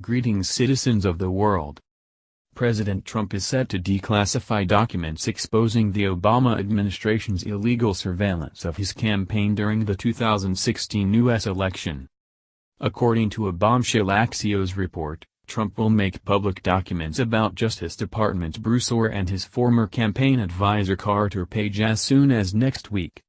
Greetings, citizens of the world. President Trump is set to declassify documents exposing the Obama administration's illegal surveillance of his campaign during the 2016 U.S. election. According to a bombshell Axios report, Trump will make public documents about Justice Department Bruce Ohr and his former campaign advisor Carter Page as soon as next week.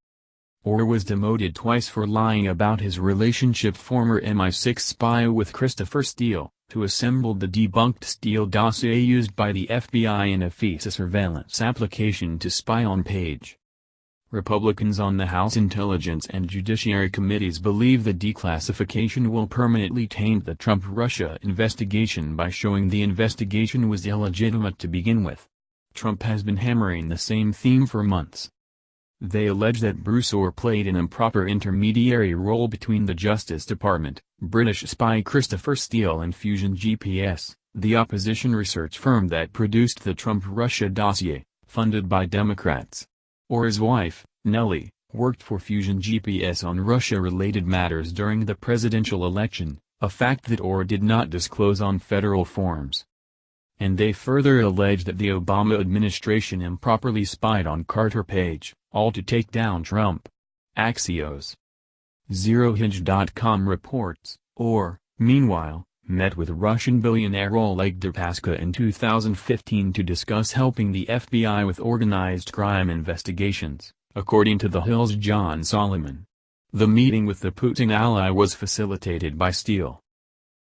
Ohr was demoted twice for lying about his relationship former MI6 spy with Christopher Steele, who assembled the debunked Steele dossier used by the FBI in a FISA surveillance application to spy on Page. Republicans on the House Intelligence and Judiciary Committees believe the declassification will permanently taint the Trump-Russia investigation by showing the investigation was illegitimate to begin with. Trump has been hammering the same theme for months. They allege that Bruce Ohr played an improper intermediary role between the Justice Department, British spy Christopher Steele and Fusion GPS, the opposition research firm that produced the Trump-Russia dossier, funded by Democrats. Ohr's wife, Nellie, worked for Fusion GPS on Russia-related matters during the presidential election, a fact that Ohr did not disclose on federal forms. And they further allege that the Obama administration improperly spied on Carter Page, all to take down Trump. Axios. ZeroHinge.com reports, Ohr, meanwhile, met with Russian billionaire Oleg Deripaska in 2015 to discuss helping the FBI with organized crime investigations, according to The Hill's John Solomon. The meeting with the Putin ally was facilitated by Steele.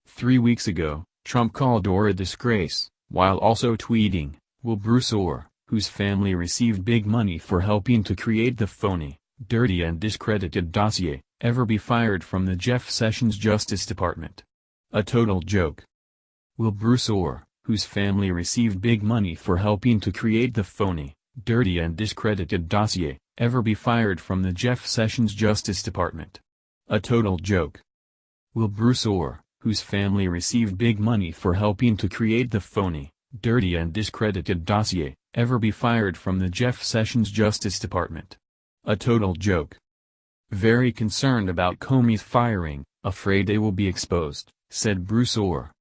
3 weeks ago, Trump called Ohr a disgrace, while also tweeting, "Will Bruce Ohr, whose family received big money for helping to create the phony, dirty and discredited dossier, ever be fired from the Jeff Sessions Justice Department? A total joke. Will Bruce Ohr, whose family received big money for helping to create the phony, dirty and discredited dossier, ever be fired from the Jeff Sessions Justice Department? A total joke. Will Bruce Ohr, whose family received big money for helping to create the phony, dirty and discredited dossier, ever be fired from the Jeff Sessions Justice Department? A total joke. Very concerned about Comey's firing, afraid they will be exposed," said Bruce Ohr.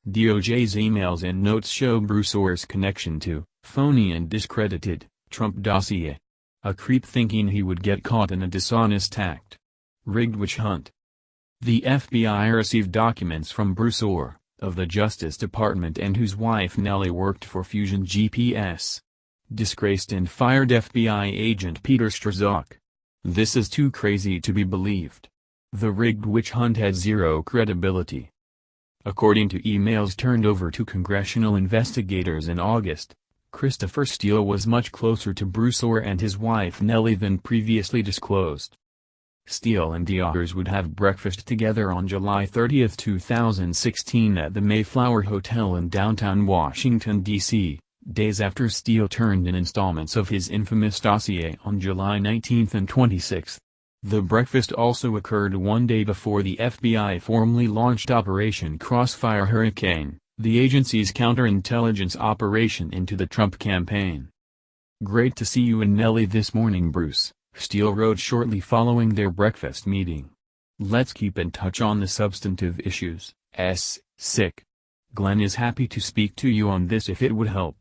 DOJ's emails and notes show Bruce Ohr's connection to phony and discredited Trump dossier. A creep thinking he would get caught in a dishonest act. Rigged witch hunt. The FBI received documents from Bruce Ohr, of the Justice Department and whose wife Nellie worked for Fusion GPS. Disgraced and fired FBI agent Peter Strzok. This is too crazy to be believed. The rigged witch hunt had zero credibility. According to emails turned over to congressional investigators in August, Christopher Steele was much closer to Bruce Ohr and his wife Nellie than previously disclosed. Steele and the Ohrs would have breakfast together on July 30, 2016 at the Mayflower Hotel in downtown Washington, D.C., days after Steele turned in installments of his infamous dossier on July 19 and 26. The breakfast also occurred one day before the FBI formally launched Operation Crossfire Hurricane, the agency's counterintelligence operation into the Trump campaign. "Great to see you and Nellie this morning, Bruce," Steele wrote shortly following their breakfast meeting. "Let's keep in touch on the substantive issues, sick. Glenn is happy to speak to you on this if it would help."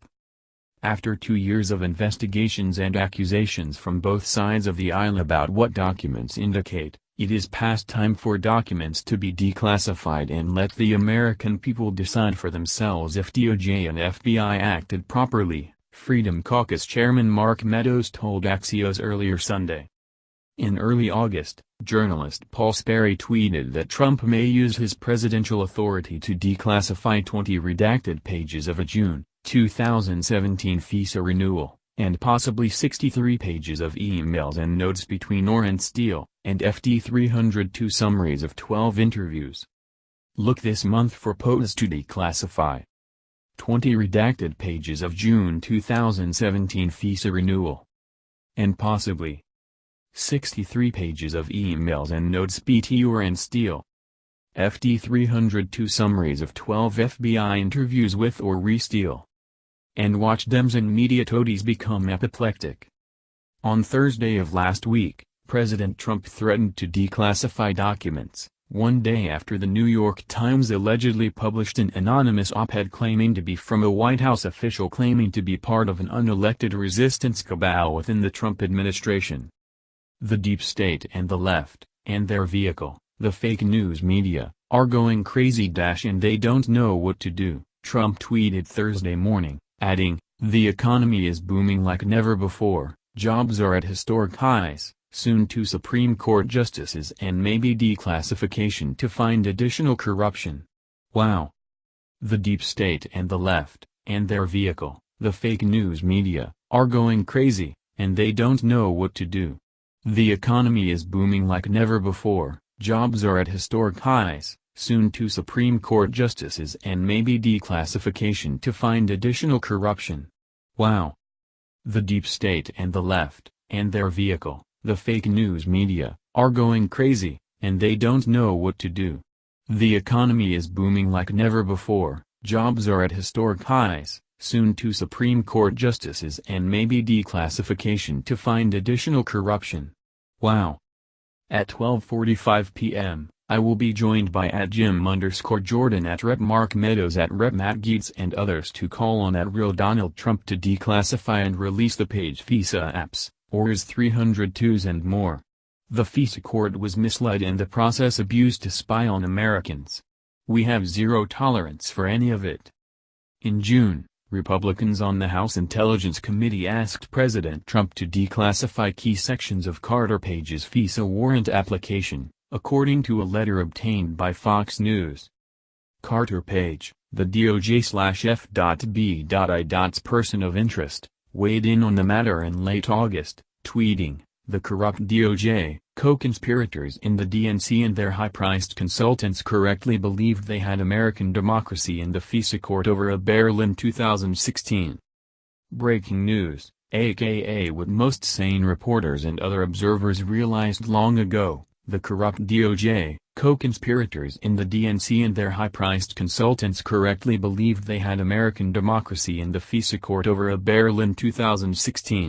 After 2 years of investigations and accusations from both sides of the aisle about what documents indicate, it is past time for documents to be declassified and let the American people decide for themselves if DOJ and FBI acted properly, Freedom Caucus Chairman Mark Meadows told Axios earlier Sunday. In early August, journalist Paul Sperry tweeted that Trump may use his presidential authority to declassify 20 redacted pages of a June 2017 FISA renewal, and possibly 63 pages of emails and notes between Ohr and Steele, and FD 302 summaries of 12 interviews. Look this month for POTUS to declassify. 20 redacted pages of June 2017 FISA renewal. And possibly 63 pages of emails and notes between Ohr and Steele. FD 302 summaries of 12 FBI interviews with or re-Steele. And watch Dems and media toadies become apoplectic. On Thursday of last week, President Trump threatened to declassify documents, one day after the New York Times allegedly published an anonymous op-ed claiming to be from a White House official claiming to be part of an unelected resistance cabal within the Trump administration. The deep state and the left, and their vehicle, the fake news media, are going crazy and they don't know what to do, Trump tweeted Thursday morning, adding, "The economy is booming like never before, jobs are at historic highs, soon 2 Supreme Court justices and maybe declassification to find additional corruption. Wow." The deep state and the left, and their vehicle, the fake news media, are going crazy, and they don't know what to do. The economy is booming like never before, jobs are at historic highs, soon 2 Supreme Court justices and maybe declassification to find additional corruption. Wow. The deep state and the left, and their vehicle, the fake news media, are going crazy, and they don't know what to do. The economy is booming like never before, jobs are at historic highs, soon 2 Supreme Court justices and maybe declassification to find additional corruption. Wow. At 12:45 p.m., I will be joined by @Jim_Jordan @Rep Mark Meadows @Rep Matt Gaetz and others to call on @Real Donald Trump to declassify and release the page FISA apps, ORs 302s and more. The FISA court was misled and the process abused to spy on Americans. We have zero tolerance for any of it. In June, Republicans on the House Intelligence Committee asked President Trump to declassify key sections of Carter Page's FISA warrant application, according to a letter obtained by Fox News. Carter Page, the DOJ/F.B.I.'s person of interest, weighed in on the matter in late August, tweeting, "The corrupt DOJ, co-conspirators in the DNC and their high-priced consultants correctly believed they had American democracy in the FISA court over a barrel in 2016. Breaking news, aka what most sane reporters and other observers realized long ago, the corrupt DOJ, co-conspirators in the DNC and their high-priced consultants correctly believed they had American democracy in the FISA court over a barrel in 2016.